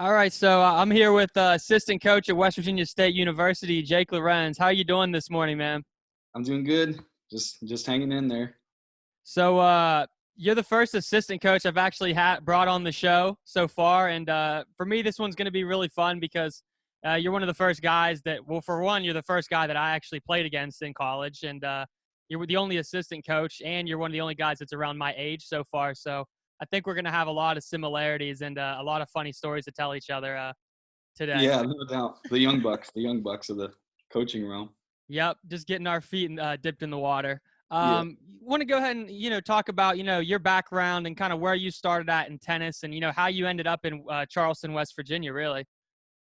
All right, so I'm here with assistant coach at West Virginia State University, Jake Lorenz. How are you doing this morning, man? I'm doing good. Just hanging in there. So you're the first assistant coach I've actually brought on the show so far, and for me, this one's going to be really fun because you're one of the first guys that, well, for one, you're the first guy that I actually played against in college, and you're the only assistant coach, and you're one of the only guys that's around my age so far. So I think we're going to have a lot of similarities and a lot of funny stories to tell each other today. Yeah, no doubt. The young bucks of the coaching realm. Yep, just getting our feet dipped in the water. Yeah. Want to go ahead and talk about your background and kind of where you started at in tennis and how you ended up in Charleston, West Virginia, really.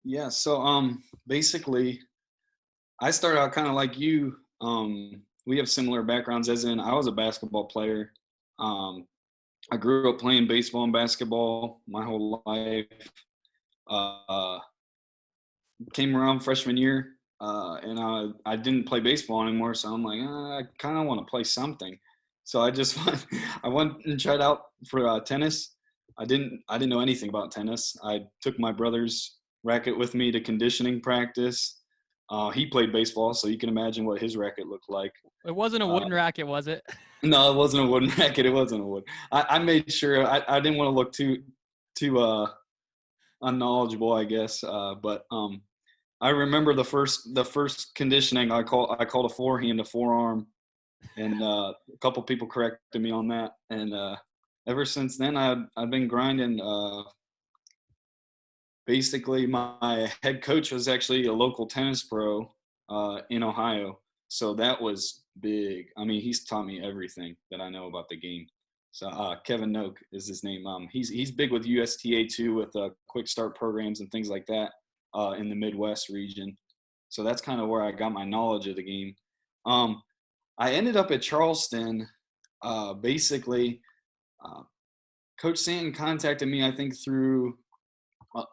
Yeah. So basically I started out kind of like you. We have similar backgrounds, as in I was a basketball player. Um I grew up playing baseball and basketball my whole life. Uh Came around freshman year, and I didn't play baseball anymore, so I'm like, I kind of want to play something. So I just I went and tried out for tennis. I didn't know anything about tennis. I took my brother's racket with me to conditioning practice. He played baseball, so you can imagine what his racket looked like. It wasn't a Uh, wooden racket, was it? no, it wasn't a wooden racket. It wasn't a wood. I made sure I didn't want to look too unknowledgeable, I guess. But I remember the first conditioning I called a forehand a forearm, and a couple people corrected me on that. And ever since then, I've been grinding. Basically, my head coach was actually a local tennis pro in Ohio, so that was big. I mean, he's taught me everything that I know about the game. So Kevin Noak is his name. He's big with USTA too, with quick start programs and things like that in the Midwest region. So that's kind of where I got my knowledge of the game. Um, I ended up at Charleston. Basically, uh, Coach Stanton contacted me, I think, through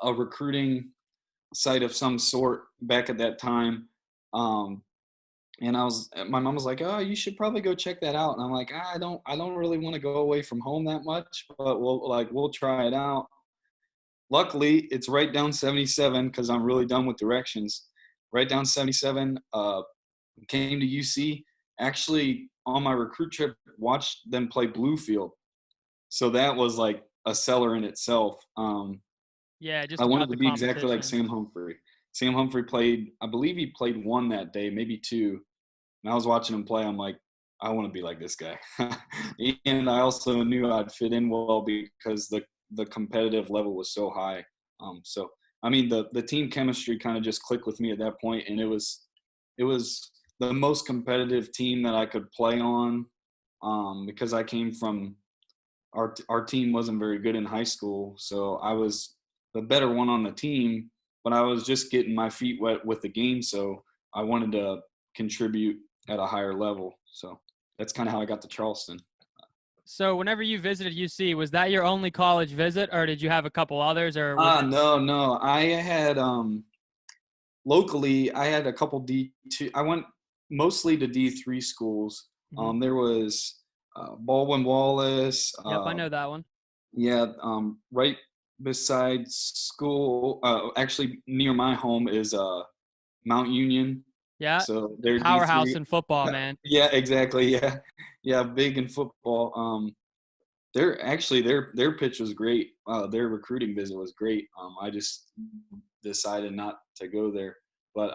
a recruiting site of some sort back at that time. Um, and my mom was like, "Oh, you should probably go check that out." And I'm like, I don't really want to go away from home that much, but we'll try it out. Luckily, it's right down 77 because I'm really done with directions. Right down 77. Came to UC. Actually, on my recruit trip, watched them play Bluefield. So that was like a seller in itself. Yeah, I just wanted about to the be exactly like competition. Sam Humphrey. Sam Humphrey played, I believe he played one that day, maybe two. And I was watching him play. I'm like, I want to be like this guy. And I also knew I'd fit in well because the competitive level was so high. So I mean, the team chemistry kind of just clicked with me at that point, and it was the most competitive team that I could play on, because I came from our team wasn't very good in high school, so I was the better one on the team, but I was just getting my feet wet with the game, so I wanted to contribute at a higher level. So that's kind of how I got to Charleston. So whenever you visited UC, was that your only college visit, or did you have a couple others, or was it? No. I had locally I had a couple D2. I went mostly to D3 schools. Mhm. There was Baldwin Wallace, Yep, I know that one. yeah, right beside school, actually near my home is Mount Union. Yeah, So they're powerhouse D3. in football, man. Yeah, exactly. Yeah. Yeah, big in football. Their pitch was great. Their recruiting visit was great. I just decided not to go there. But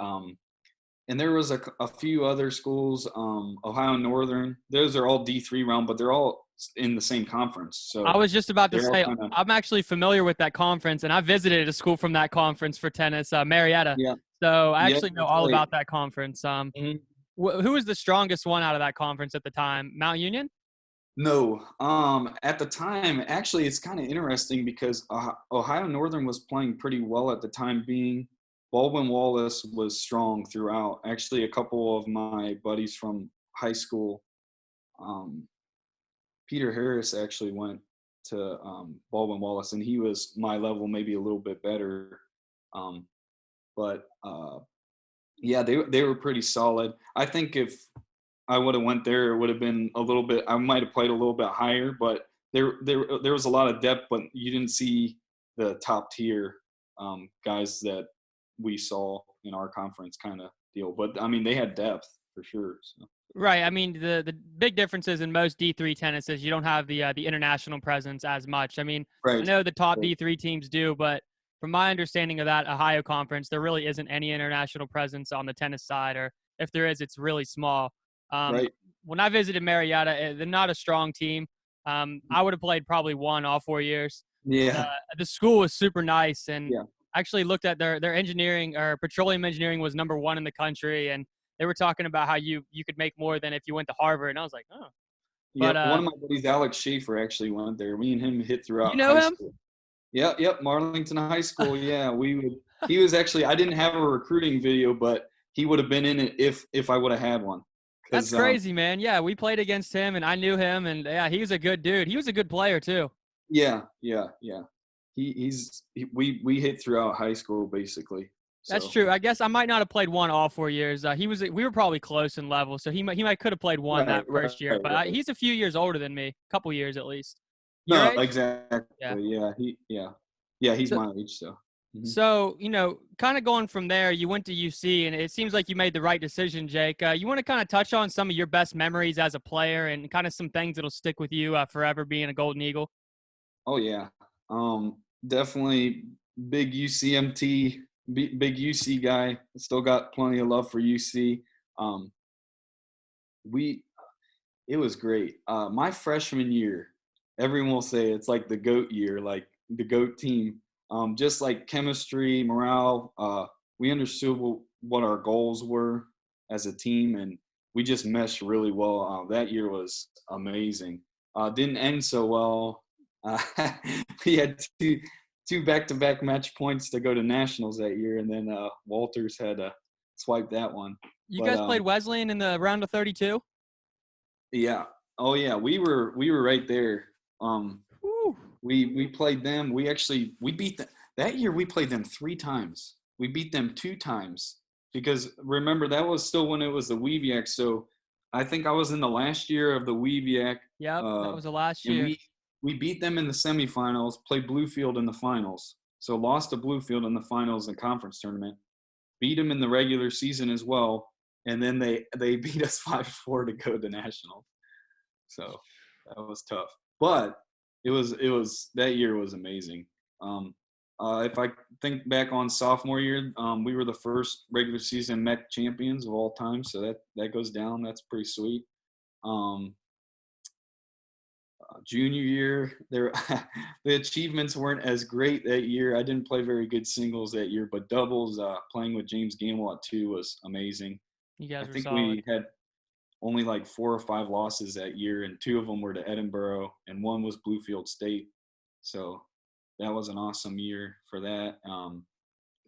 and there was a few other schools, Ohio Northern. Those are all D3 realm, but they're all in the same conference. I So was just about to they're all say kind of, I'm actually familiar with that conference, and I visited a school from that conference for tennis, Marietta. yeah, So I yeah, actually know that's all right. about that conference. Mhm. Who was the strongest one out of that conference at the time? Mount Union? No, at the time, actually, it's kind of interesting because Ohio Northern was playing pretty well at the time being. Baldwin Wallace was strong throughout. Actually, a couple of my buddies from high school, um, Peter Harris actually went to Baldwin Wallace, and he was my level, maybe a little bit better. Um, but yeah, they were pretty solid. I think if I would have went there, it would have been a little bit. I might have played a little bit higher, but there was a lot of depth, but you didn't see the top tier guys that we saw in our conference kind of deal. But I mean, they had depth for sure. So. Right. I mean, the big differences in most D3 tennis is you don't have the international presence as much. I mean, I Right. know the top Right. D3 teams do, but from my understanding of that Ohio conference, there really isn't any international presence on the tennis side, or if there is, it's really small. Um, Right. when I visited Marietta, they're not a strong team. I would have played probably one all 4 years. Yeah. The school was super nice, and Yeah. actually looked at their engineering, or petroleum engineering was #1 in the country, and they were talking about how you could make more than if you went to Harvard, and I was like, oh. But Yep. One of my buddies, Alex Schaefer, actually went there. Me and him hit you throughout know high him? school. Yep. Marlington High School. Yeah, we would. He was actually. I didn't have a recruiting video, but he would have been in it if I would have had one. That's Because crazy, man. Yeah, we played against him, and I knew him, and yeah, he was a good dude. He was a good player too. yeah. We hit throughout high school basically. That's So true. I guess I might not have played one all 4 years. We were probably close in level, so he might could have played one right, that right, first year. But right. he's a few years older than me, a couple years at least. Your No, age? exactly. Yeah. Yeah. He's So my age. So. Mhm. So, kind of going from there, you went to UC, and it seems like you made the right decision, Jake. You want to kind of touch on some of your best memories as a player and kind of some things that'll stick with you forever being a Golden Eagle? Oh yeah. Definitely big UCMT, big UC guy. Still got plenty of love for UC. Um, we It was great. My freshman year, everyone will say it's like the GOAT year, like the GOAT team. Just like chemistry, morale. We understood what our goals were as a team, and we just meshed really well. That year was amazing. Didn't end so well. Uh, we had two back-to-back match points to go to nationals that year, and then Walters had to swipe that one. You But guys played Wesleyan in the round of 32? yeah. Oh yeah, we were right there. Um, Woo. we played them. We beat them that year. We played them 3 times. We beat them 2 times because remember that was still when it was the Weeviac. So I think I was in the last year of the Weeviac, Yep, that was the last and year. we beat them in the semifinals. Played Bluefield in the finals. So lost to Bluefield in the finals and conference tournament. Beat them in the regular season as well, and then they beat us 5-4 to go to nationals. So that was tough, but it was that year was amazing. If I think back on sophomore year, we were the first regular season MEC champions of all time, so that goes down. That's pretty sweet. Um, Junior year, there the achievements weren't as great that year. I didn't play very good singles that year, but doubles, playing with James Gamble at 2 was amazing. You I guys were think solid. we had only like 4 or 5 losses that year, and 2 of them were to Edinboro, and one was Bluefield State. So that was an awesome year for that.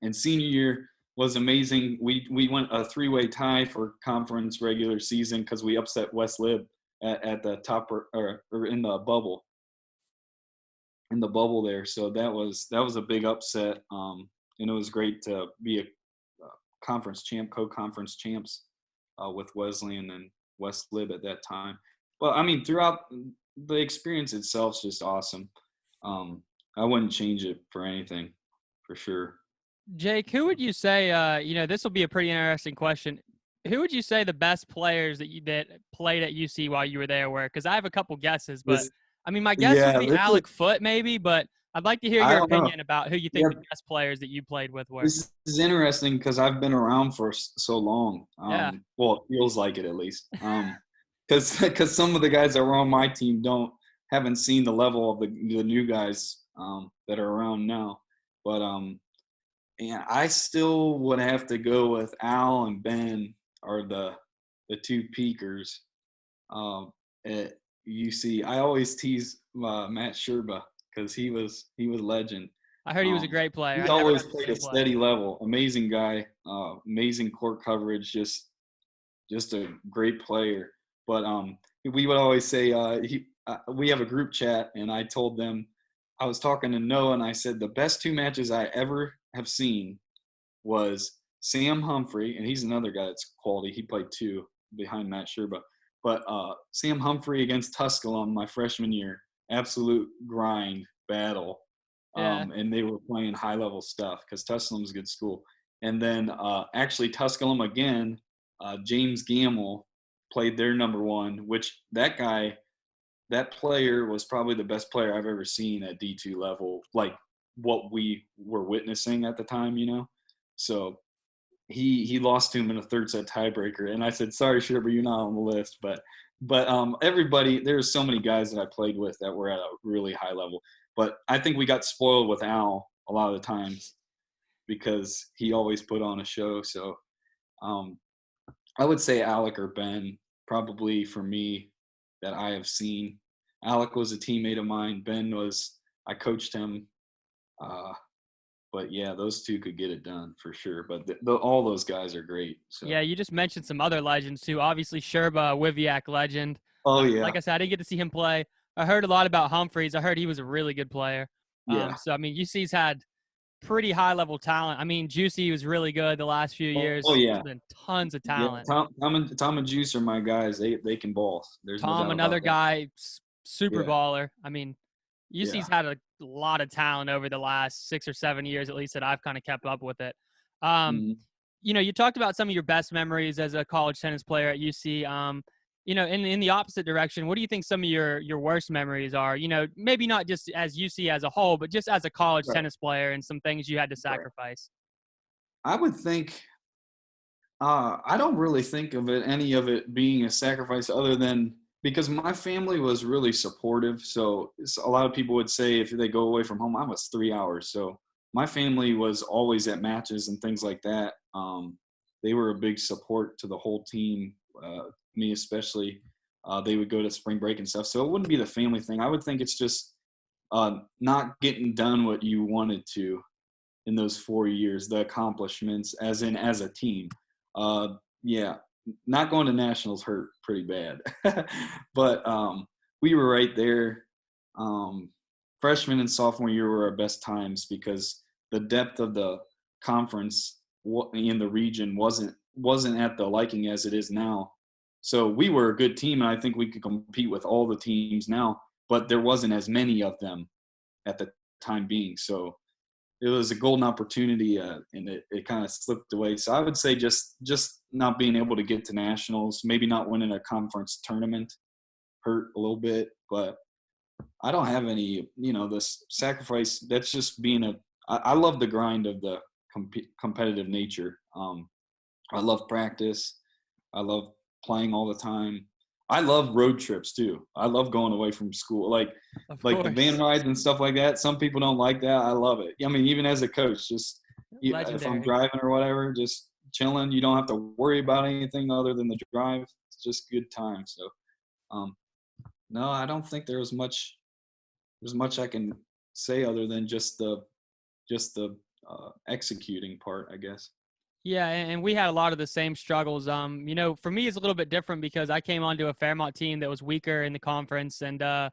And senior year was amazing. We went a 3-way tie for conference regular season because we upset West Lib at the top or in the bubble. In the bubble there, so that was a big upset, and it was great to be a conference champ, co-conference champs with Wesleyan and West Lib at that time. But I mean, throughout the experience itself is just awesome. I wouldn't change it for anything, for sure. Jake, who would you say, this will be a pretty interesting question. Who would you say the best players that played at UC while you were there were? Because I have a couple guesses, but This, I mean, my guess would yeah, be this is, Alec Foote maybe, but I'd like to hear I your don't know. opinion about who you Yeah, think the best players that you played with were. this is interesting because I've been around for so long. Yeah. Well, it feels like it at least. Because some of the guys that were on my team haven't seen the level of the new guys that are around now. But and I still would have to go with Al and Ben are the 2 peakers at UC. I always tease Matt Sherba because he was legend. I heard he was a Um, great player. he I never always got to played see a him play. steady level. Amazing guy. Amazing court coverage. Just a great player. But we would always say we have a group chat, and I told them I was talking to Noah, and I said the best 2 matches I ever have seen was Sam Humphrey, and he's another guy that's quality. He played 2 behind Matt Sherba. But Sam Humphrey against Tusculum my freshman year, absolute grind battle. Yeah. and they were playing high level stuff because Tusculum's a good school. And then actually Tusculum again, James Gamble played their number one, which that player was probably the best player I've ever seen at D2 level, like what we were witnessing at the time, you know. So he lost to him in a third set tiebreaker, and I said, "Sorry, Sherber, you're not on the list." But everybody, there's so many guys that I played with that were at a really high level. But I think we got spoiled with Al a lot of the times because he always put on a show. So um, I would say Alec or Ben, probably for me, that I have seen. Alec was a teammate of mine. Ben was, I coached him. Uh, but yeah, those two could get it done for sure. But all those guys are great. Yeah, So. you just mentioned some other legends too. Obviously, Sherba, Wiviak legend. Oh yeah, Like I said, I didn't get to see him play. I heard a lot about Humphreys. I heard he was a really good player. yeah. So I mean, UC's had pretty high level talent. I mean, Juicy was really good the last few Oh years. yeah, There's been tons of yeah. talent. Tom and Juice are my guys. They can ball. There's no Tom, doubt another about that. guy, super Yeah, baller. I mean, yeah. UC's had a lot of talent over the last 6 or 7 years, at least that I've kind of kept up with it. Mhm. You talked about some of your best memories as a college tennis player at UC. In the opposite direction, what do you think some of your worst memories are? Maybe not just as UC as a whole, but just as a college Right, tennis player and some things you had to right. sacrifice. I would think. I don't really think of any of it being a sacrifice other than because my family was really supportive. So a lot of people would say if they go away from home, I was 3 hours. So my family was always at matches and things like that. They were a big support to the whole team, me especially. They would go to spring break and stuff. So it wouldn't be the family thing. I would think it's just not getting done what you wanted to in those 4 years, the accomplishments as a team. Uh, yeah, not going to nationals hurt pretty bad, but we were right there. Um, Freshman and sophomore year were our best times because the depth of the conference in the region wasn't at the liking as it is now. So we were a good team, and I think we could compete with all the teams now, but there wasn't as many of them at the time being. So it was a golden opportunity, and it kind of slipped away. So I would say just not being able to get to nationals, maybe not winning a conference tournament, hurt a little bit. But I don't have any, this sacrifice. That's just being I love the grind of the competitive nature. I love practice. I love playing all the time. I love road trips too. I love going away from school, Of like the van course. rides and stuff like that. Some people don't like that. I love it. I mean, even as a coach, just if I'm Legendary. driving or whatever, just chilling. You don't have to worry about anything other than the drive. It's just good time. So, um, no, I don't think there's much I can say other than just the executing part, I guess. Yeah, and we had a lot of the same struggles. For me, it's a little bit different because I came onto a Fairmont team that was weaker in the conference, and I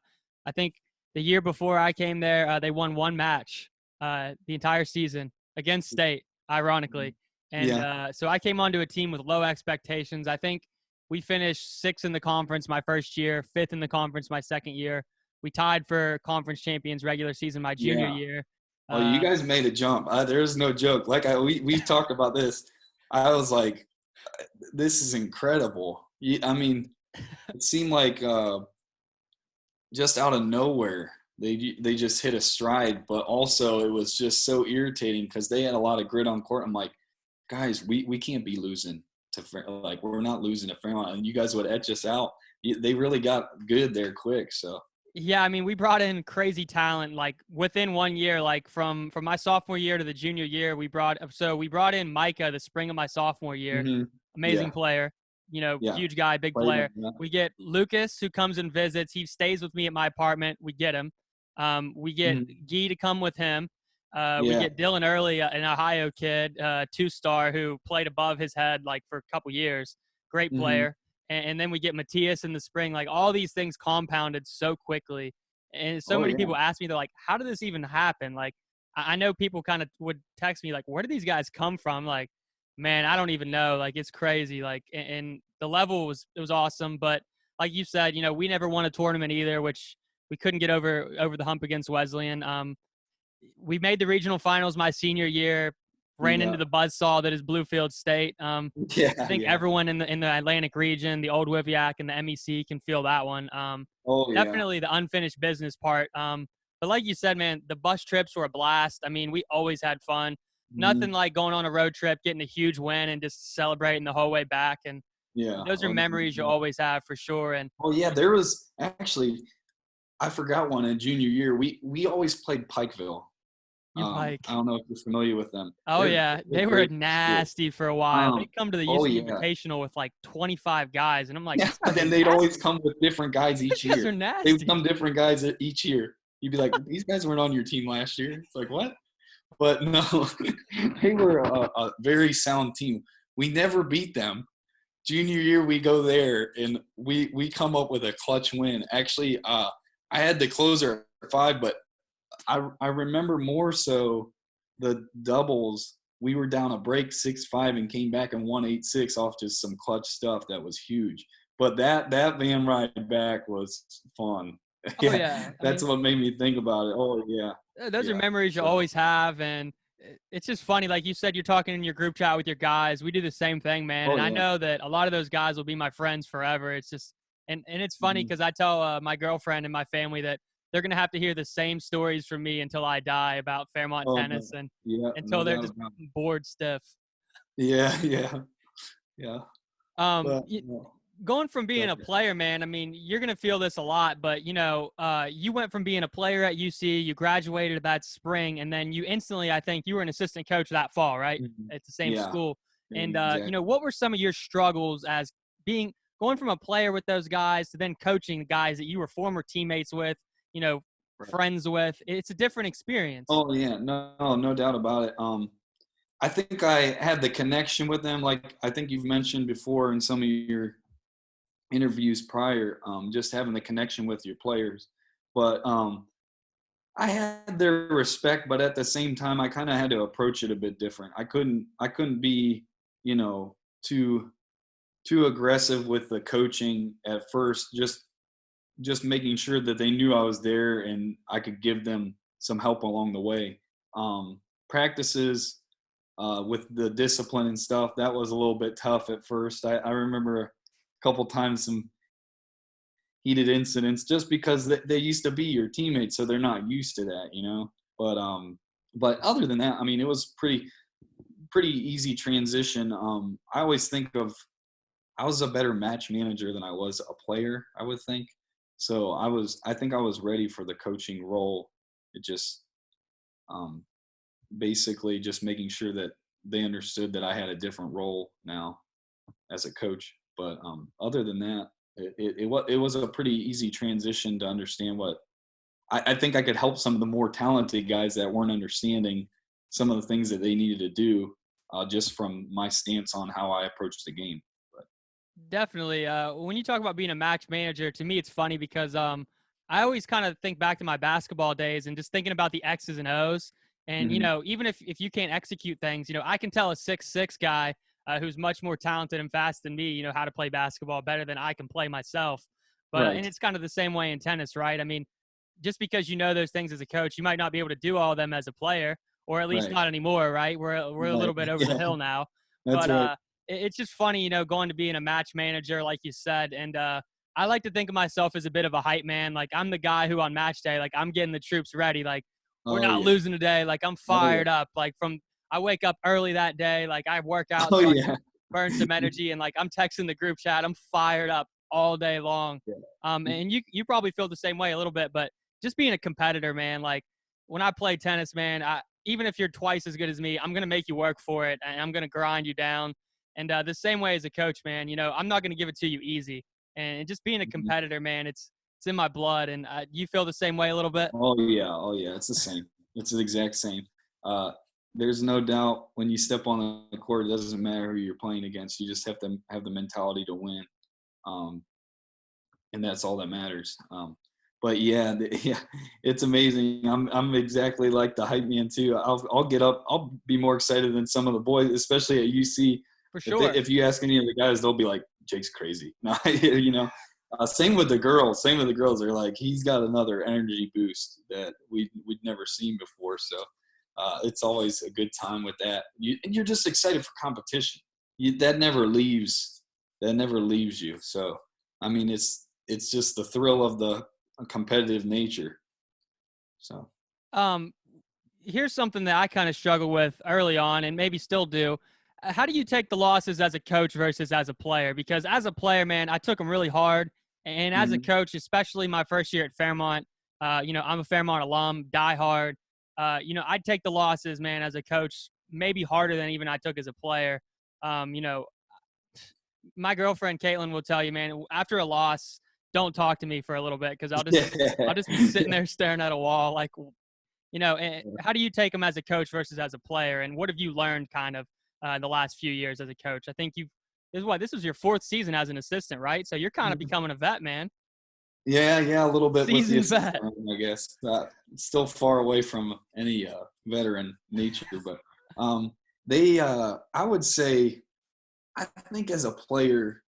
think the year before I came there, they won one match the entire season against State, ironically. And Yeah, so I came onto a team with low expectations. I think we finished sixth in the conference my first year, fifth in the conference my second year. We tied for conference champions regular season my junior yeah. year. Oh, you Uh, guys made a jump. There's no joke. Like we've talked about this. I was like, this is incredible. I mean, it seemed like just out of nowhere they just hit a stride, but also it was just so irritating because they had a lot of grit on court. I'm like, guys, we can't be losing like we're not losing to Fairmont, and you guys would etch us out. They really got good there quick. So Yeah, I mean, we brought in crazy talent like within 1 year, like from my sophomore year to the junior year, we brought in Micah the spring of my sophomore year. hmm Amazing yeah, player, yeah, huge guy, big played player. him. Yeah. We get Lucas who comes and visits. He stays with me at my apartment. We get him. We get Mhm. Guy to come with him. We Yeah. get Dylan Early, an Ohio kid, 2-star who played above his head like for a couple years. Great hmm player. And then we get Matthias in the spring. Like all these things compounded so quickly. And so Oh many yeah. people ask me, they're like, how did this even happen? Like, I know people kind of would text me, like, where do these guys come from? Like, man, I don't even know. Like, it's crazy. Like, and the level it was awesome. But like you said, we never won a tournament either, which we couldn't get over the hump against Wesleyan. we made the regional finals my senior year, ran into the buzzsaw that is Bluefield State. I think everyone in the Atlantic region, the Old Wiviak and the MEC can feel that one. Definitely the unfinished business part. But like you said, man, the bus trips were a blast. I mean, we always had fun. Nothing like going on a road trip, getting a huge win, and just celebrating the whole way back. And those are memories you'll always have for sure. And there was actually, I forgot one in junior year. We always played Pikeville. Pike. I don't know if you're familiar with them. Oh, they were nasty for a while. They come to the UC Invitational with like 25 guys, and I'm like, then they'd always come with different guys each year. These guys are nasty. They would come different guys each year. You'd be like, these guys weren't on your team last year. It's like, what? But no, they were a very sound team. We never beat them. Junior year, we go there, and we come up with a clutch win. Actually, I had the closer at 5, but I remember more so the doubles. We were down a break 6-5 and came back and won 8-6 off just some clutch stuff that was huge. But that van ride back was fun. That's what made me think about it. Oh, yeah. Those are memories you always have, and it's just funny. Like you said, you're talking in your group chat with your guys. We do the same thing, man. I know that a lot of those guys will be my friends forever. It's just and it's funny because I tell my girlfriend and my family that they're going to have to hear the same stories from me until I die about Fairmont tennis and until they're just bored stiff. Yeah. Going from being a player, man, I mean, you're going to feel this a lot, but, you went from being a player at UC, you graduated that spring, and then you instantly, I think, you were an assistant coach that fall, right, at the same school. And, what were some of your struggles as going from a player with those guys to then coaching the guys that you were former teammates with, friends with? It's a different experience. Oh, yeah. No doubt about it. I think I had the connection with them, like I think you've mentioned before in some of your interviews prior, just having the connection with your players. But I had their respect, but at the same time, I kind of had to approach it a bit different. I couldn't be, too aggressive with the coaching at first, just making sure that they knew I was there and I could give them some help along the way. Practices with the discipline and stuff, that was a little bit tough at first. I remember couple times some heated incidents just because they used to be your teammates, so they're not used to that, but other than that, I mean, it was pretty easy transition. I always think I was a better match manager than I was a player, I would think. So I think I was ready for the coaching role. It just basically just making sure that they understood that I had a different role now as a coach. But other than that, it was a pretty easy transition to understand what I think I could help some of the more talented guys that weren't understanding some of the things that they needed to do just from my stance on how I approached the game. But. Definitely. When you talk about being a match manager, to me, it's funny because I always kind of think back to my basketball days and just thinking about the X's and O's. And, even if you can't execute things, I can tell a 6'6" guy who's much more talented and fast than me, how to play basketball better than I can play myself. But and it's kind of the same way in tennis, right? I mean, just because you know those things as a coach, you might not be able to do all of them as a player, or at least not anymore, right? We're a little bit over the hill now. But it's just funny, going to being a match manager, like you said. And I like to think of myself as a bit of a hype man. Like, I'm the guy who on match day, like, I'm getting the troops ready. Like, we're not losing today. Like, I'm fired up. Like, I wake up early that day. Like, I work out, so I can burn some energy, and like I'm texting the group chat. I'm fired up all day long. And you probably feel the same way a little bit, but just being a competitor, man. Like, when I play tennis, man, even if you're twice as good as me, I'm gonna make you work for it, and I'm gonna grind you down. And the same way as a coach, man. I'm not gonna give it to you easy. And just being a competitor, man, it's in my blood. And you feel the same way a little bit? Oh yeah, it's the same. It's the exact same. There's no doubt when you step on the court, it doesn't matter who you're playing against. You just have to have the mentality to win, and that's all that matters. But yeah, it's amazing. I'm exactly like the hype man too. I'll get up. I'll be more excited than some of the boys, especially at UC. For sure. If you ask any of the guys, they'll be like, "Jake's crazy." No, Same with the girls. Same with the girls. They're like, he's got another energy boost that we'd never seen before. So it's always a good time with that. And you're just excited for competition. That never leaves. That never leaves you. So I mean, it's just the thrill of the competitive nature. So Um, here's something that I kind of struggle with early on, and maybe still do. How do you take the losses as a coach versus as a player? Because as a player, man, I took them really hard, and as a mhm. coach, especially my first year at Fairmont, I'm a Fairmont alum, die hard. I'd take the losses, man, as a coach, maybe harder than even I took as a player. Um, you know, my girlfriend Caitlin will tell you, man, after a loss, don't talk to me for a little bit because I'll just be sitting there staring at a wall, like, and how do you take them as a coach versus as a player? And what have you learned kind of in the last few years as a coach? I think this was your fourth season as an assistant, right? So you're kind of becoming a vet, man. Yeah, a little bit with the Seasoned assistant, vet. I guess. Still far away from any veteran nature, but I would say, I think as a player,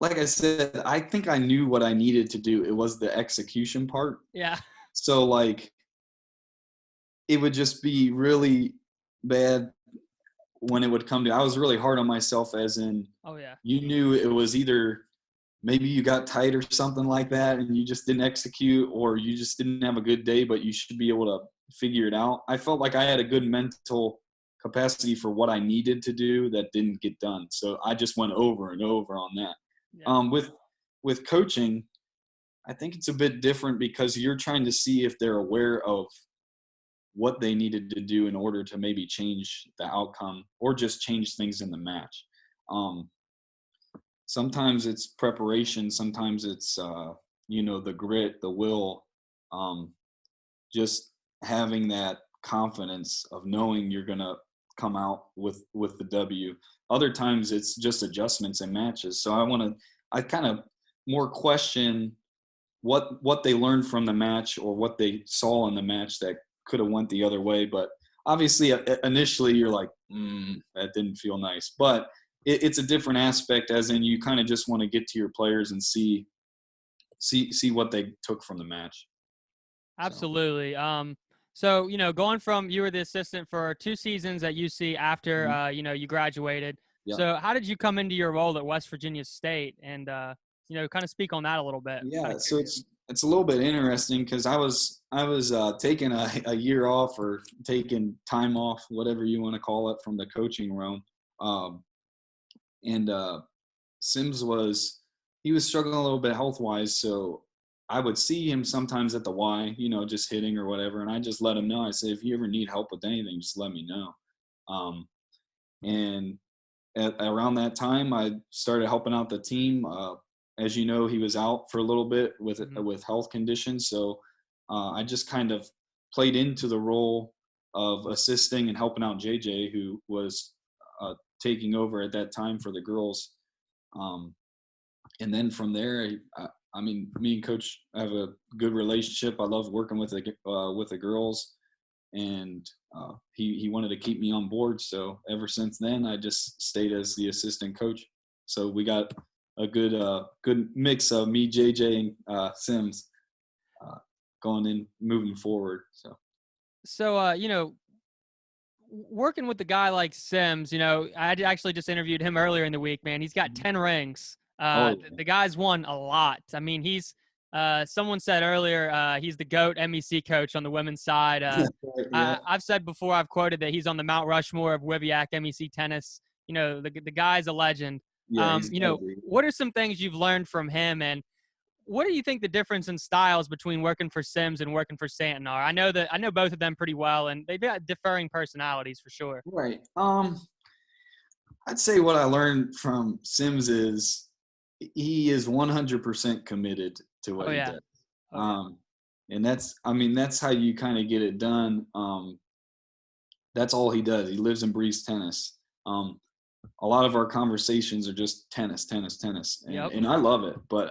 like I said, I think I knew what I needed to do. It was the execution part. Yeah. So like, it would just be really bad when it would come to. I was really hard on myself, as in, Oh, yeah. you knew it was either maybe you got tight or something like that and you just didn't execute, or you just didn't have a good day, but you should be able to figure it out. I felt like I had a good mental capacity for what I needed to do that didn't get done. So I just went over and over on that. Yeah. With coaching, I think it's a bit different because you're trying to see if they're aware of what they needed to do in order to maybe change the outcome or just change things in the match. Um, Sometimes it's preparation, sometimes it's the grit, the will, um, just having that confidence of knowing you're gonna come out with the W. Other times it's just adjustments and matches. So I kind of more question what they learned from the match or what they saw in the match that could have went the other way. But obviously, initially you're like, that didn't feel nice. But it's a different aspect, as in you kind of just want to get to your players and see what they took from the match. So Absolutely. So going from you were the assistant for 2 seasons at UC after mhm. you graduated. Yeah. So how did you come into your role at West Virginia State, and kind of speak on that a little bit? I'm kind Yeah, of so curious. it's a little bit interesting because I was taking a year off, or taking time off, whatever you want to call it, from the coaching realm, um, and Sims he was struggling a little bit health wise, so I would see him sometimes at the Y, just hitting or whatever, and I just let him know. I said, if you ever need help with anything, just let me know. Um, and around that time, I started helping out the team. As you know, he was out for a little bit Mhm. with health conditions, so I just kind of played into the role of assisting and helping out JJ, who was taking over at that time for the girls. Um, and then from there, I mean, me and Coach have a good relationship. I love working with the girls, and he wanted to keep me on board. So ever since then, I just stayed as the assistant coach. So we got a good mix of me, JJ, and Sims uh, going in, moving forward. So So working with a guy like Sims, I actually just interviewed him earlier in the week, man. He's got 10 rings. oh The guy's won a lot. I mean, someone said earlier, he's the GOAT MEC coach on the women's side. yeah, I've said before, I've quoted that he's on the Mount Rushmore of Wivyak MEC tennis. The guy's a legend. yeah, he's gotta be. What are some things you've learned from him, and what do you think the difference in styles between working for Sims and working for Stanton are? I know both of them pretty well, and they've got differing personalities for sure. Right. I'd say what I learned from Sims is he is 100% committed to Oh what he yeah, does. oh yeah, Um, and that's how you kind of get it done. That's all he does. He lives and breathes tennis. A lot of our conversations are just tennis, tennis, tennis, and yep, and I love it. But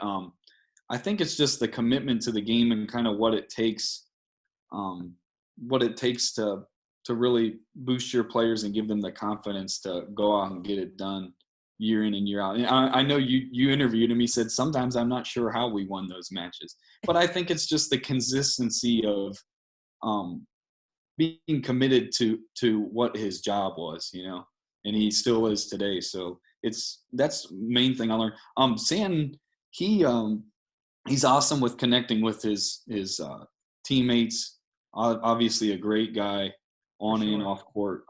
I think it's just the commitment to the game and kind of um, what it takes to really boost your players and give them the confidence to go out and get it done. year in and year out. And I know you interviewed him. He said sometimes I'm not sure how we won those matches, but I think it's just the consistency of um, being committed to what his job was, and he still is today. So that's the main thing I learned. Sam, he he's awesome with connecting with his teammates. Obviously, a great guy For on and sure. off court.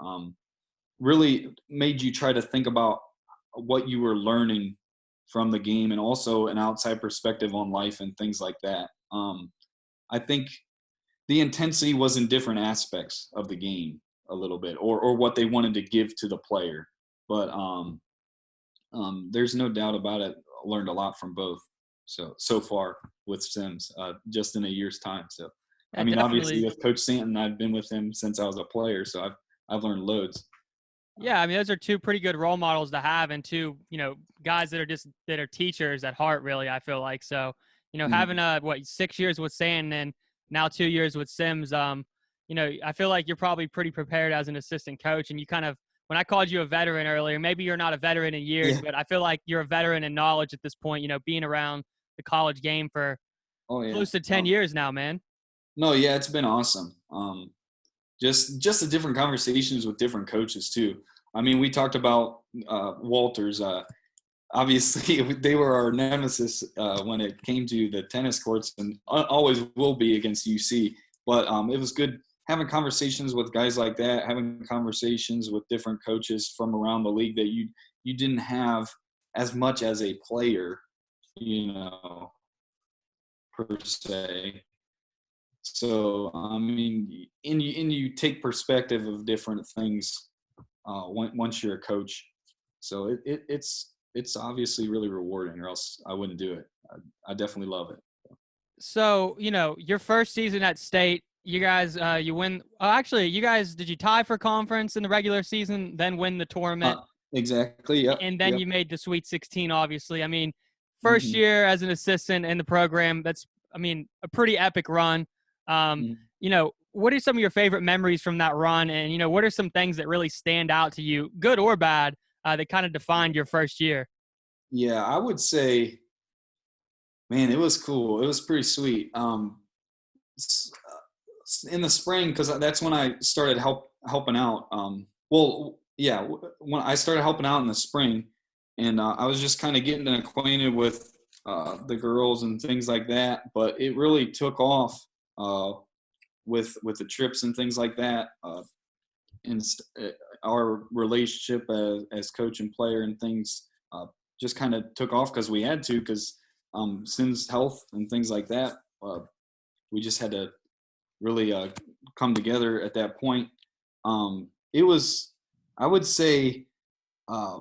Really made you try to think about what you were learning from the game, and also an outside perspective on life and things like that. I think the intensity was in different aspects of the game a little bit, or what they wanted to give to the player. But there's no doubt about it. I learned a lot from both. So far with Sims, just in a year's time. So, I Yeah, mean, obviously definitely. with Coach Stanton, I've been with him since I was a player, so I've learned loads. Yeah, I mean, those are two pretty good role models to have, and two, guys that are teachers at heart, really. I feel like so, having Mhm. 6 years with Sand and now 2 years with Sims, I feel like you're probably pretty prepared as an assistant coach, and you kind of when I called you a veteran earlier, maybe you're not a veteran in years, Yeah. but I feel like you're a veteran in knowledge at this point. Being around the college game for Oh yeah. close to 10 years now, man. No, yeah, it's been awesome. Just the different conversations with different coaches too. I mean, we talked about Walters. Obviously, they were our nemesis when it came to the tennis courts, and always will be against UC. But it was good having conversations with guys like that, having conversations with different coaches from around the league that you didn't have as much as a player, you know, per se. So I mean, and you take perspective of different things once you're a coach. So it's obviously really rewarding, or else I wouldn't do it. I definitely love it. So, your first season at state, you guys, you win. Oh, actually, you guys, did you tie for conference in the regular season, then win the tournament, Exactly. Yep. and then Yep. you made the Sweet 16, obviously? I mean, first Hmm. year as an assistant in the program, I mean, a pretty epic run. Um, Hmm. what are some of your favorite memories from that run? And, what are some things that really stand out to you, good or bad, that kind of defined your first year? Yeah, I would say, man, it was cool. It was pretty sweet. In the spring, because that's when I started helping out. Well, yeah, when I started helping out in the spring, and I was just kind of getting acquainted with the girls and things like that. But it really took off uh, with the trips and things like that, and our relationship as coach and player and things just kind of took off because we had to, because Sim's health and things like that. We just had to really come together at that point. It was, I would say, uh,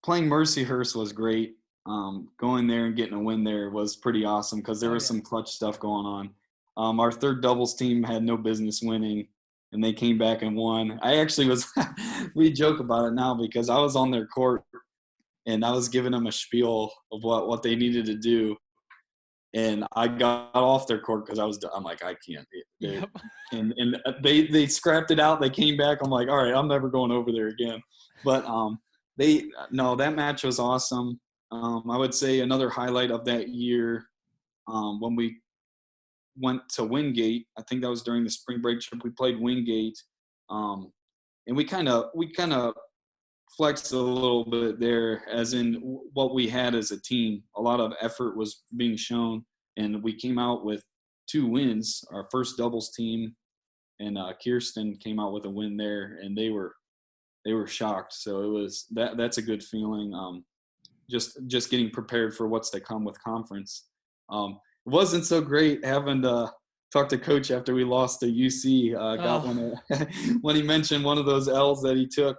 playing Mercyhurst was great. Going there and getting a win there was pretty awesome because there Oh, was yeah. some clutch stuff going on. Our third doubles team had no business winning, and they came back and won. I actually was, we joke about it now because I was on their court and I was giving them a spiel of what they needed to do, and I got off their court because I'm like, I can't. Yep. And they scrapped it out. They came back. I'm like, all right, I'm never going over there again. But they no, that match was awesome. I would say another highlight of that year, when we went to Wingate. I think that was during the spring break trip. We played Wingate, um, and we kind of flexed a little bit there, as in what we had as a team. A lot of effort was being shown, and we came out with 2 wins. Our first doubles team, and Kirsten came out with a win there, and they were shocked. So it was that's a good feeling. Just getting prepared for what's to come with conference. It wasn't so great having to talk to coach after we lost to UC. Got Oh. one when he mentioned one of those L's that he took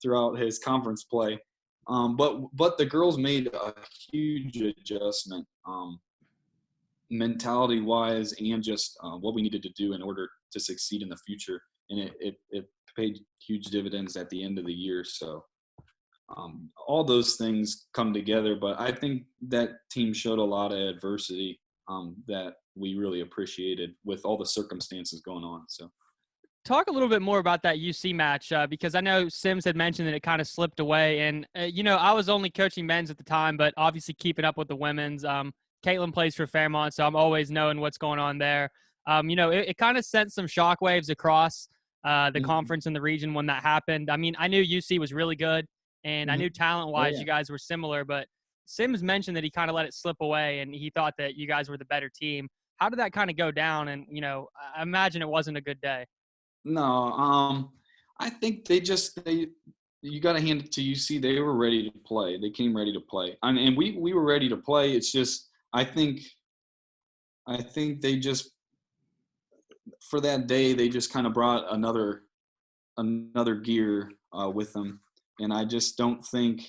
throughout his conference play. But the girls made a huge adjustment, mentality wise, and just what we needed to do in order to succeed in the future. And it paid huge dividends at the end of the year. So all those things come together. But I think that team showed a lot of adversity that we really appreciated with all the circumstances going on. So talk a little bit more about that UC match because I know Sims had mentioned that it kind of slipped away. And, I was only coaching men's at the time, but obviously keeping up with the women's. Caitlin plays for Fairmont, so I'm always knowing what's going on there. It kind of sent some shockwaves across the Mhm. conference and the region when that happened. I mean, I knew UC was really good, and I knew Mhm. Oh talent-wise yeah. you guys were similar, but Sims mentioned that he kind of let it slip away, and he thought that you guys were the better team. How did that kind of go down? And, I imagine it wasn't a good day. No, I think they you got to hand it to UC. They were ready to play. They came ready to play, and we were ready to play. It's just I think they just for that day they just kind of brought another gear with them, and I just don't think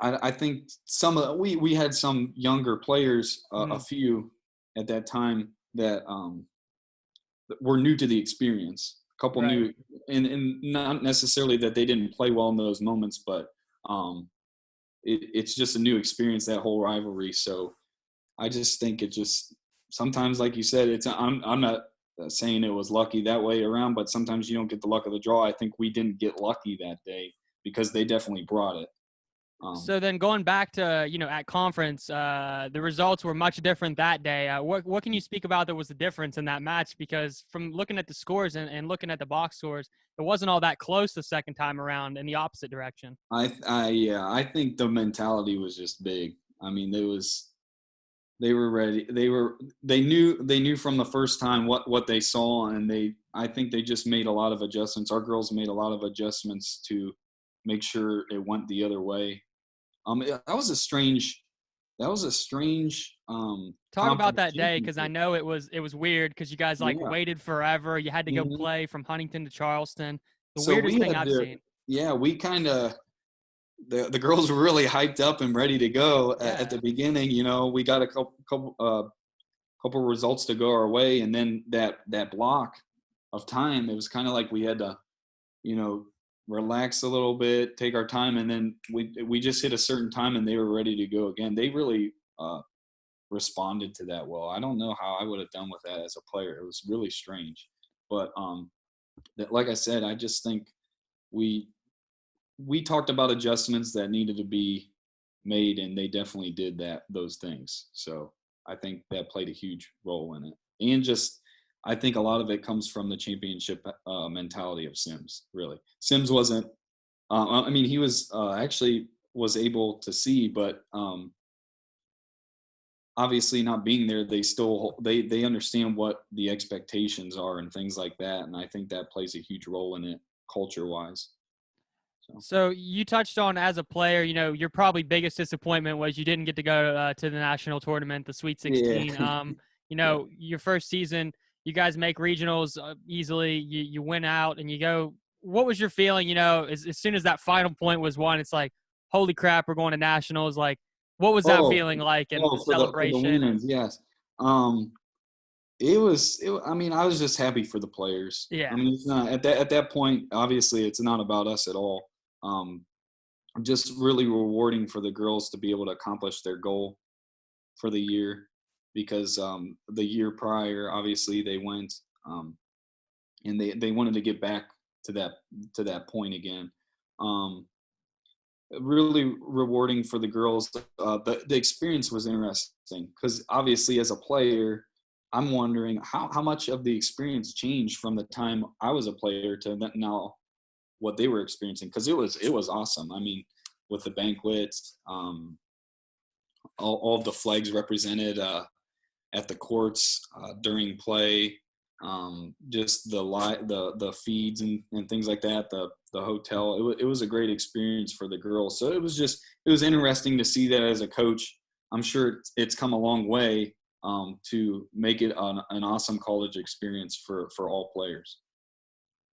I think some of we had some younger players, a Mhm. few at that time that were new to the experience. A couple Right. new, and not necessarily that they didn't play well in those moments, but um, it's just a new experience, that whole rivalry. So I just think it just sometimes, like you said, I'm not saying it was lucky that way around, but sometimes you don't get the luck of the draw. I think we didn't get lucky that day because they definitely brought it. Um, So then going back to, at conference, the results were much different that day. What can you speak about that was the difference in that match? Because from looking at the scores and looking at the box scores, it wasn't all that close the second time around in the opposite direction. yeah, I think the mentality was just big. I mean, they were ready. They knew from the first time what they saw, and I think they just made a lot of adjustments. Our girls made a lot of adjustments to make sure it went the other way. That was a strange Talk about conference that day because I championship. know it was weird because you guys like Yeah. waited forever. You had to go Mhm. play from Huntington to Charleston. The So weirdest we thing had I've to, seen. yeah, we kind of the girls were really hyped up and ready to go at the Yeah. beginning. We got a couple results to go our way, and then that block of time, it was kind of like we had to, you know, relax a little bit, take our time, and then we just hit a certain time, and they were ready to go again. They really responded to that well. I don't know how I would have done with that as a player. It was really strange, but like I said, I just think we we talked about adjustments that needed to be made, and they definitely did those things. So I think that played a huge role in it, and just I think a lot of it comes from the championship mentality of Sims. Really, Sims wasn't. I mean, he was actually was able to see, but obviously not being there, they understand what the expectations are and things like that, and I think that plays a huge role in it culture wise. So So you touched on as a player, your probably biggest disappointment was you didn't get to go to the national tournament, the Sweet yeah. 16. Yeah. Your first season, you guys make regionals easily. You win out and you go. What was your feeling? As soon as that final point was won, it's like, holy crap, we're going to nationals. Like, what was that Oh, feeling like and the oh, for the celebration? And wins, yes. Um, I mean, I was just happy for the players. I yeah, mean, it's not at that point. Obviously, it's not about us at all. Um, just really rewarding for the girls to be able to accomplish their goal for the year, because the year prior, obviously, they went and they wanted to get back to that point again. Um, Really rewarding for the girls. The experience was interesting because obviously as a player, I'm wondering how much of the experience changed from the time I was a player to now what they were experiencing, because it was awesome. I mean, with the banquets, all of the flags represented at the courts during play, just the feeds and things like that, the hotel. It was a great experience for the girls. So it was interesting to see that as a coach. I'm sure it's come a long way to make it an awesome college experience for all players.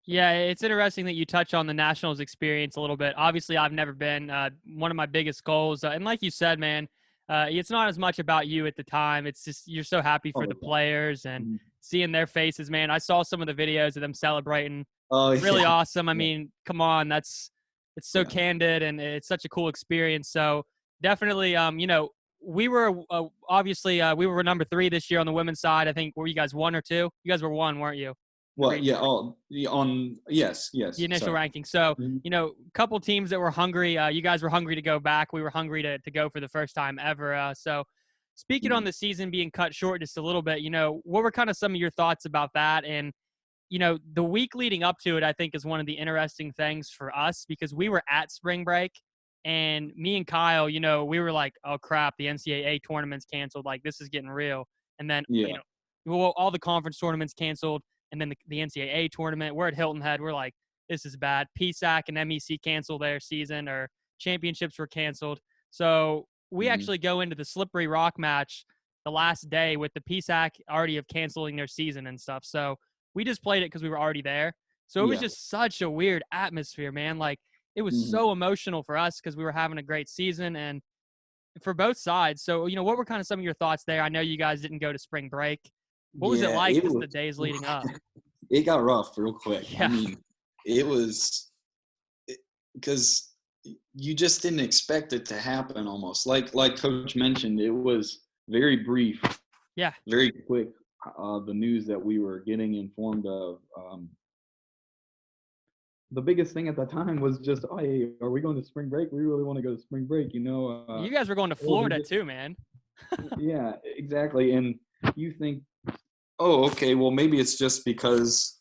Yeah, it's interesting that you touch on the Nationals experience a little bit. Obviously, I've never been. One of my biggest goals, and like you said, man, it's not as much about you at the time. It's just you're so happy for Oh the yeah. players and Mhm. seeing their faces, man. I saw some of the videos of them celebrating. Oh Really yeah. awesome. I Yeah. mean, come on, it's so Yeah. candid and it's such a cool experience. So definitely, we were obviously we were number 3 this year on the women's side. I think were you guys 1 or 2? You guys were 1, weren't you? What? Yeah. Oh, yes. The initial Sorry. ranking. So, Mhm. a couple teams that were hungry. You guys were hungry to go back. We were hungry to go for the first time ever. So, speaking on Mhm. the season being cut short just a little bit, what were kind of some of your thoughts about that? And, the week leading up to it, I think, is one of the interesting things for us because we were at spring break and me and Kyle, we were like, oh crap, the NCAA tournament's canceled. Like, this is getting real. And then, Yeah. well, all the conference tournaments canceled. And then the NCAA tournament, we're at Hilton Head. We're like, this is bad. PSAC and MEC canceled their season, or championships were canceled. So we Mhm. actually go into the Slippery Rock match the last day with the PSAC already of canceling their season and stuff. So we just played it because we were already there. So it was Yeah. just such a weird atmosphere, man. Like, it was Mhm. so emotional for us because we were having a great season and for both sides. So, what were kind of some of your thoughts there? I know you guys didn't go to spring break. What was it Yeah. like It just was. the days leading up? It got rough real quick. I Yeah. mean, it was because you just didn't expect it to happen. Almost like Coach mentioned, it was very brief, Yeah. very quick. The news that we were getting informed of. The biggest thing at the time was just, oh, hey, are we going to spring break? We really want to go to spring break. You guys were going to Oh, they Florida just, too, man. yeah, exactly. And you think, oh, okay, well, maybe it's just because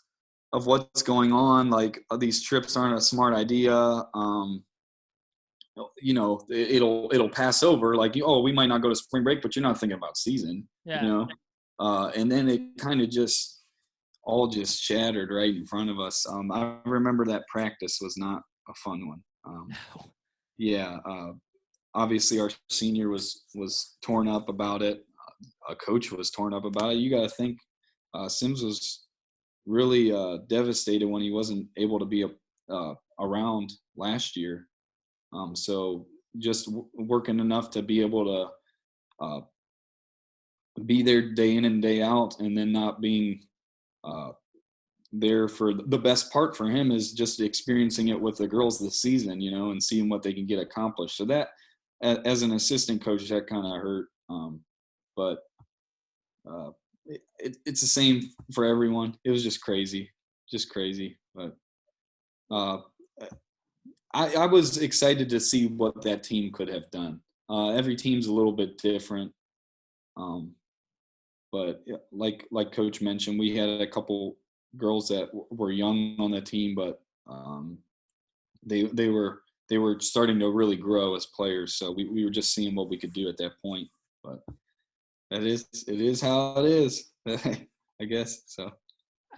of what's going on. Like, these trips aren't a smart idea. It'll pass over. Like, oh, we might not go to spring break, but you're not thinking about season. Yeah. And then it kind of just all just shattered right in front of us. I remember that practice was not a fun one. Yeah, obviously our senior was torn up about it. A coach was torn up about it. You got to think Sims was really devastated when he wasn't able to be around last year. So just working enough to be able to be there day in and day out, and then not being uh, there for the best part for him is just experiencing it with the girls this season, and seeing what they can get accomplished. So that, as an assistant coach, that kind of hurt. But it's the same for everyone. It was just crazy. But uh, I was excited to see what that team could have done. Every team's a little bit different. Um, but like Coach mentioned, we had a couple girls that were young on the team, but they were starting to really grow as players. So we were just seeing what we could do at that point. But it is how it is, I guess. So.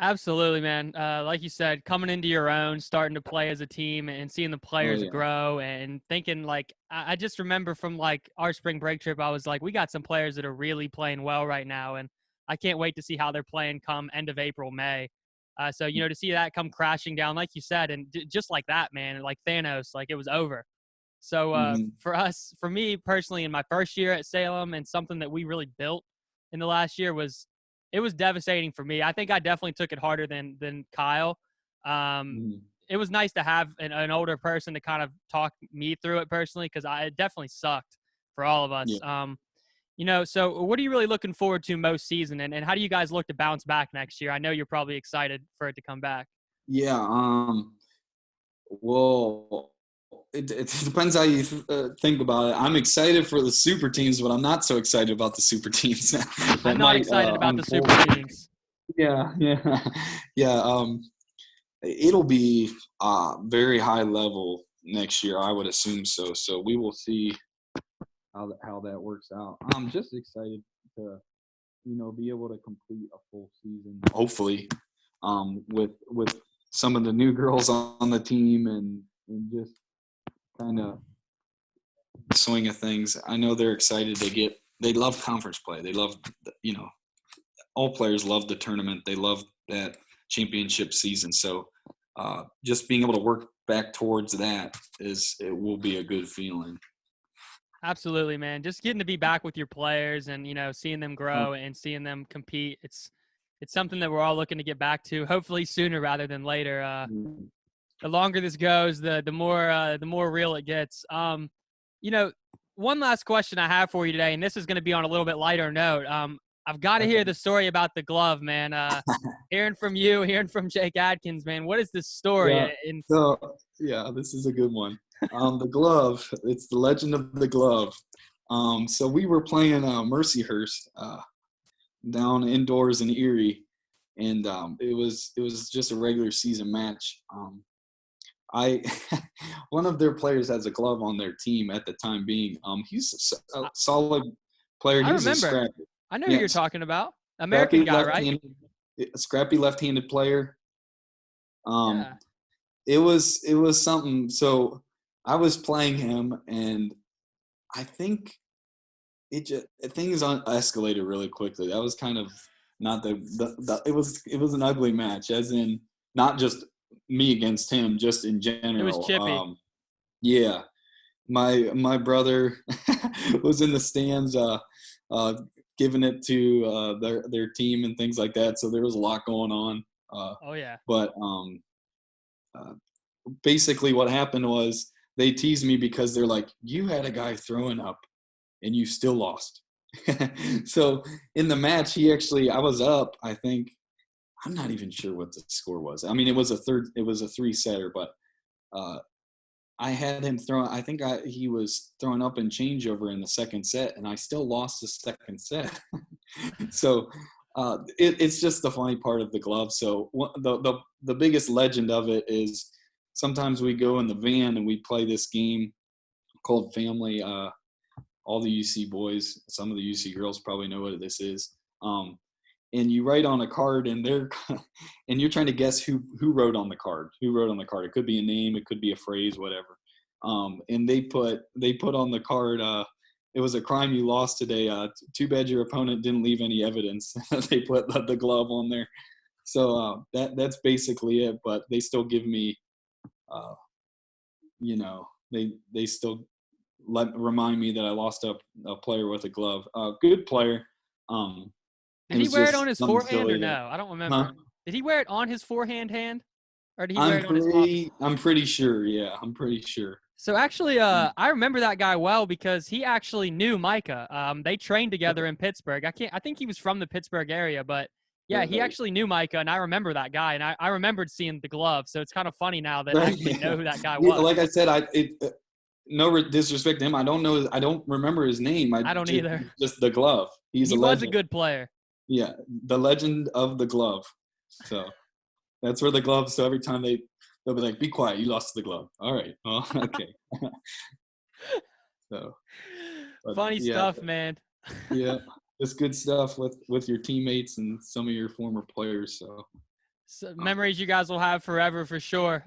Absolutely, man. Like you said, coming into your own, starting to play as a team and seeing the Oh players yeah. grow and thinking like, I just remember from like our spring break trip, I was like, we got some players that are really playing well right now. And I can't wait to see how they're playing come end of April, May. So, to see that come crashing down, like you said, and just like that, man, like Thanos, like it was over. So Mm-hmm. for me personally, in my first year at Salem, and something that we really built in the last year it was devastating for me. I think I definitely took it harder than Kyle. Um, Mm-hmm. it was nice to have an older person to kind of talk me through it personally because it definitely sucked for all of us. Yeah. So what are you really looking forward to most season, and how do you guys look to bounce back next year? I know you're probably excited for it to come back. Yeah. Well, it depends how you think about it. I'm excited for the super teams, but I'm not so excited about the super teams I'm that not might excited about the unfold. super teams. Yeah, yeah, yeah. It'll be very high level next year, I would assume so. So we will see how that works out. I'm just excited to be able to complete a full season, hopefully, with some of the new girls on the team and just kind of swing of things. I know they're excited they love conference play. They love, all players love the tournament. They love that championship season. So just being able to work back towards that it will be a good feeling. Absolutely, man. Just getting to be back with your players and, seeing them grow and seeing them compete. It's something that we're all looking to get back to, hopefully sooner rather than later. The longer this goes, the more real it gets. You know, one last question I have for you today, and this is going to be on a little bit lighter note. I've got to hear the story about the glove, man. Hearing from you, hearing from Jake Adkins, man. What is this story? Yeah. So yeah, this is a good one. The glove. It's the legend of the glove. So we were playing Mercyhurst down indoors in Erie, and it was just a regular season match. I one of their players has a glove on their team at the time being. He's a solid player. I He's a remember. scrappy. I know who you're talking about. American Scrappy guy, right? left-handed, scrappy left-handed player. Yeah. It was something. So I was playing him, and I think things escalated really quickly. That was kind of not it was an ugly match, as in not just me against him, just in general. It was chippy. Yeah, my brother was in the stands, giving it to their team and things like that. So there was a lot going on. Oh yeah. But basically, what happened was they teased me because they're like, "You had a guy throwing up, and you still lost." So in the match, I was up. I think I'm not even sure what the score was. I mean, it was a 3-setter, but I had him throwing. I think he was throwing up in changeover in the second set, and I still lost the second set. So it's just the funny part of the glove. So the biggest legend of it is sometimes we go in the van and we play this game called Family. All the UC boys, some of the UC girls probably know what this is. And you write on a card, and and you're trying to guess who wrote on the card. Who wrote on the card? It could be a name, it could be a phrase, whatever. And they put on the card, it was a crime you lost today. Too bad your opponent didn't leave any evidence. They put the glove on there. So that's basically it. But they still give me, they still remind me that I lost a player with a glove. Good player. Did he wear it on his forehand or silly. no? I don't remember. Huh? Did he wear it on his forehand hand? Or did he wear it on his off? I'm pretty sure, yeah. I'm pretty sure. So actually, I remember that guy well because he actually knew Micah. They trained together in Pittsburgh. I think he was from the Pittsburgh area, but yeah, he actually knew Micah, and I remember that guy, and I remembered seeing the glove. So it's kind of funny now that I actually know who that guy was. Like I said, no disrespect to him. I don't remember his name. I don't either. Just the glove. He was a good player. Yeah, the legend of the glove. So that's where the glove. So every time they'll be like, "Be quiet, you lost the glove." All right. Oh, okay. So funny stuff, man. Yeah, it's good stuff with your teammates and some of your former players. So memories you guys will have forever for sure.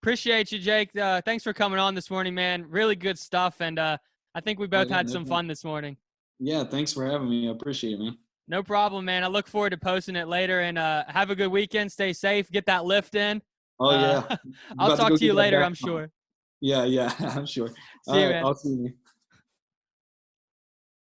Appreciate you, Jake. Thanks for coming on this morning, man. Really good stuff, and I think we both had some fun this morning. Yeah, thanks for having me. I appreciate it, man. No problem, man. I look forward to posting it later, and have a good weekend. Stay safe. Get that lift in. Oh, yeah. I'll talk to you later, I'm sure. Yeah, I'm sure. See you, man. I'll see you.